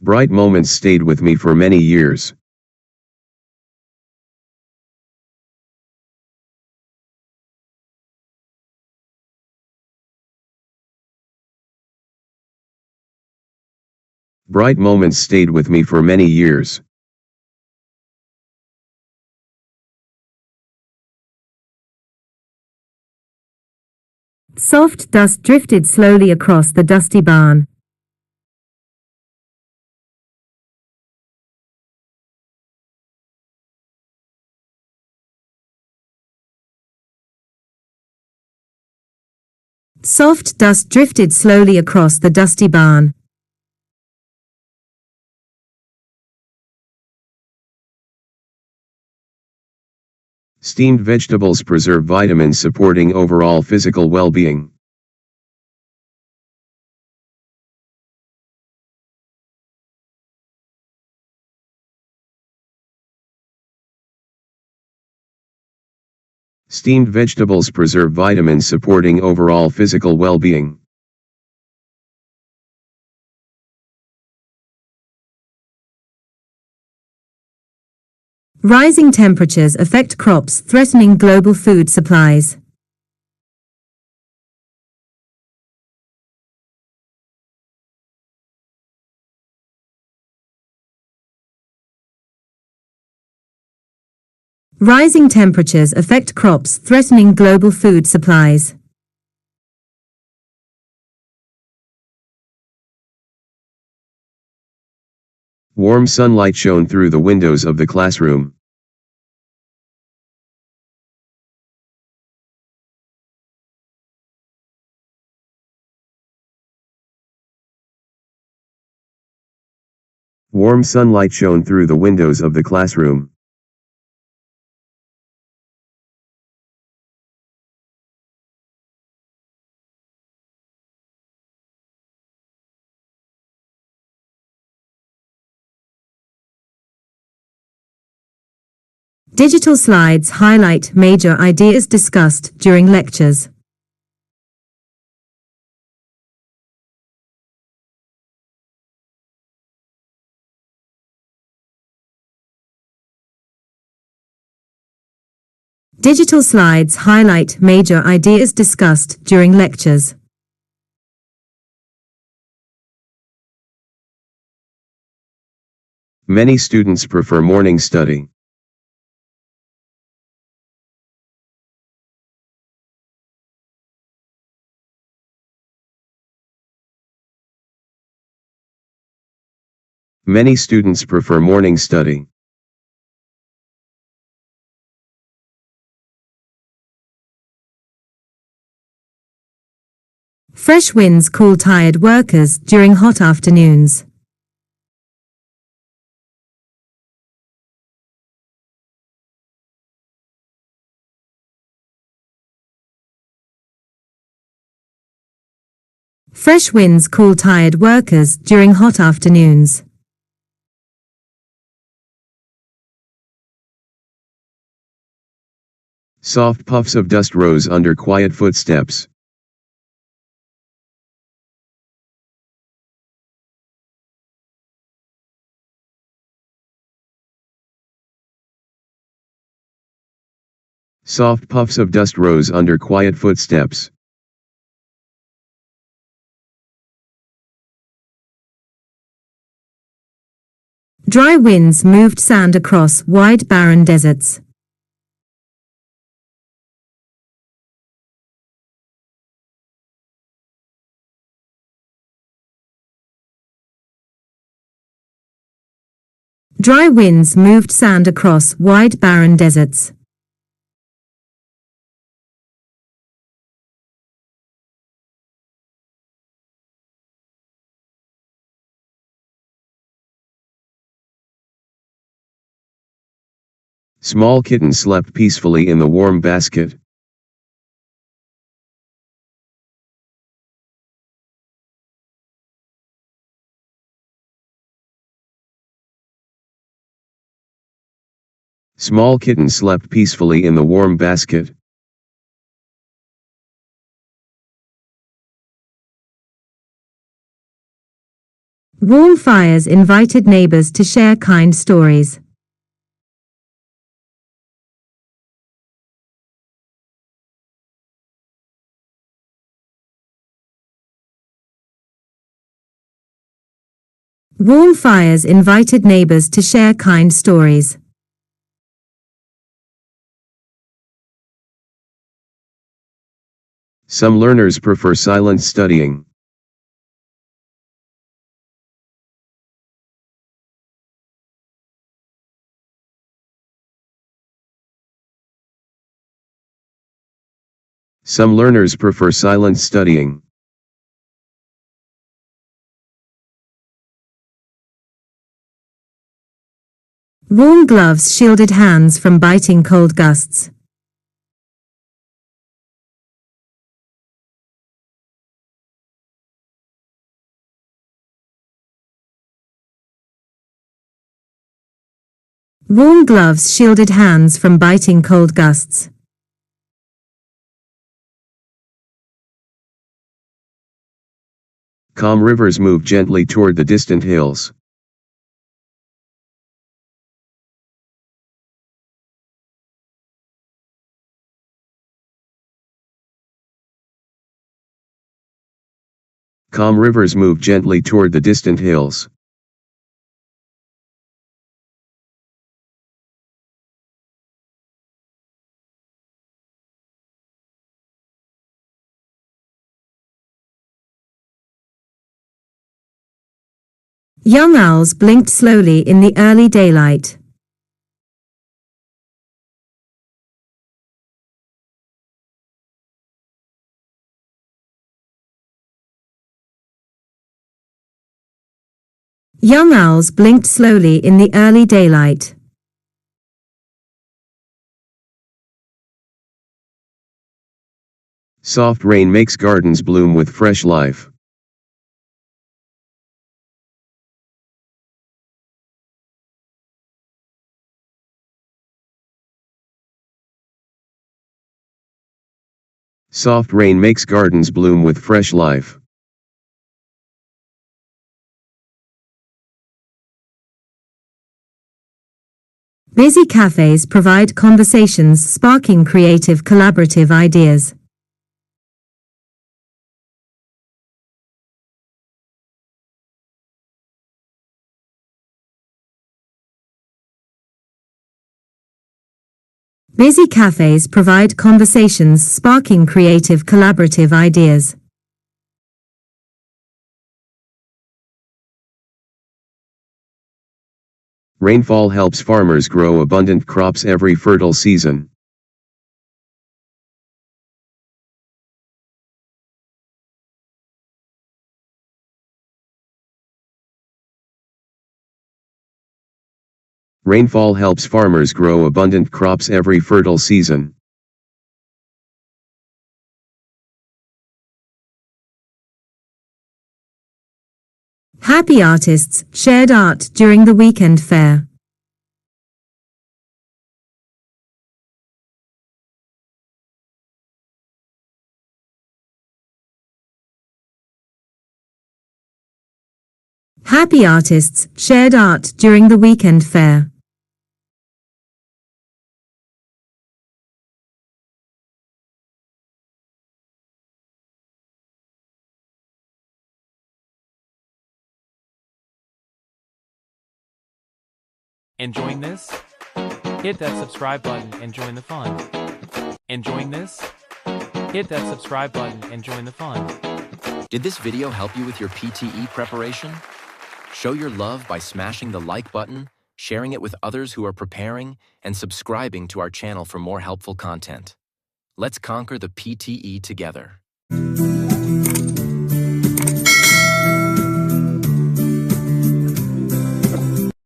Bright moments stayed with me for many years. Bright moments stayed with me for many years. Soft dust drifted slowly across the dusty barn. Soft dust drifted slowly across the dusty barn. Steamed vegetables preserve vitamins supporting overall physical well-being. Steamed vegetables preserve vitamins supporting overall physical well-being. Rising temperatures affect crops, threatening global food supplies. Rising temperatures affect crops, threatening global food supplies. Warm sunlight shone through the windows of the classroom. Warm sunlight shone through the windows of the classroom. Digital slides highlight major ideas discussed during lectures. Digital slides highlight major ideas discussed during lectures. Many students prefer morning study. Many students prefer morning study. Fresh winds cool tired workers during hot afternoons. Fresh winds cool tired workers during hot afternoons. Soft puffs of dust rose under quiet footsteps. Soft puffs of dust rose under quiet footsteps. Dry winds moved sand across wide barren deserts. Dry winds moved sand across wide barren deserts. Small kitten slept peacefully in the warm basket. Small kitten slept peacefully in the warm basket. Warm fires invited neighbors to share kind stories. Warm fires invited neighbors to share kind stories. Some learners prefer silent studying. Some learners prefer silent studying. Warm gloves shielded hands from biting cold gusts. Warm gloves shielded hands from biting cold gusts. Calm rivers move gently toward the distant hills. Calm rivers move gently toward the distant hills. Young owls blinked slowly in the early daylight. Young owls blinked slowly in the early daylight. Soft rain makes gardens bloom with fresh life. Soft rain makes gardens bloom with fresh life. Busy cafes provide conversations sparking creative collaborative ideas. Busy cafes provide conversations sparking creative collaborative ideas. Rainfall helps farmers grow abundant crops every fertile season. Rainfall helps farmers grow abundant crops every fertile season. Happy artists shared art during the weekend fair. Happy artists shared art during the weekend fair. Enjoying this? Hit that subscribe button and join the fun. Enjoying this? Hit that subscribe button and join the fun. Did this video help you with your PTE preparation? Show your love by smashing the like button, sharing it with others who are preparing, and subscribing to our channel for more helpful content. Let's conquer the PTE together.